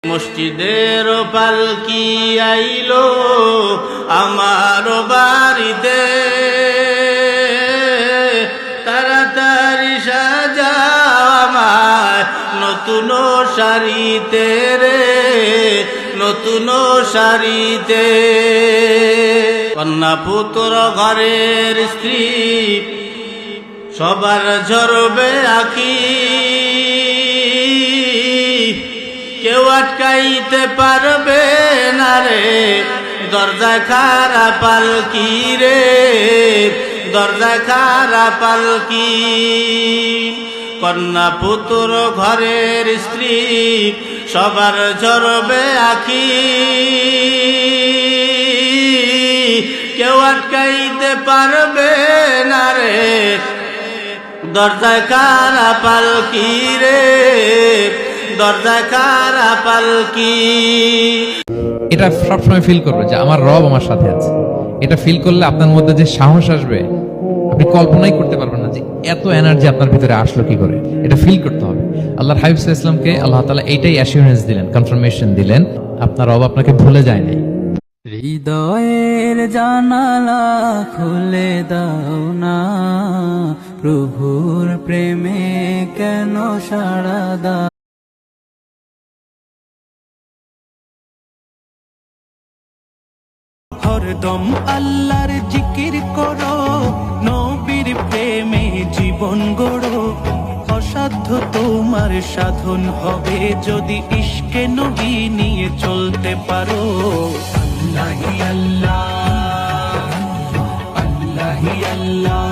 মসজিদের পালকি আইলো আমার বাড়িতে, তাড়াতাড়ি সাজাও আমায় নতুন শাড়িতে রে, নতুন শাড়িতে। কন্যা পুত্র ঘরের স্ত্রী সবার ঝরবে আঁখি, কেউ আটকাইতে পারবে না রে দরজা খারা পালকি রে, দরজা খারা পালকি। কন্যা পুত্র ঘরের স্ত্রী সবার ঝরবে আঁখি, কেউ আটকাইতে পারবে না রে দরজা খারা পালকি রে, দরজা খারা পালকি। এটা সবসময় ফিল করবে যে আমার রব আমার সাথে আছে। এটা ফিল করলে আপনার মধ্যে যে সাহস আসবে আপনি কল্পনাই করতে পারবেন না যে এত এনার্জি আপনার ভিতরে আসলো কি করে। এটা ফিল করতে হবে। আল্লাহর হাবিব সাল্লাল্লাহু আলাইহি ওয়াসাল্লামকে আল্লাহ তাআলা এইটাই অ্যাসিউরেন্স দিলেন, কনফার্মেশন দিলেন, আপনার রব আপনাকে ভুলে যায় নাই। হৃদয়ের জানালা খুলে দাও না, প্রভুর প্রেমে কেন সাড়া দাও। হরদম আল্লাহর জিকির করো, নবীর প্রেমে জীবন গড়ো। অসাধ্য তোমার সাধন হবে যদি ইশকে নবী নিয়ে চলতে পারো। আল্লাহি আল্লাহ, আল্লাহি আল্লাহ।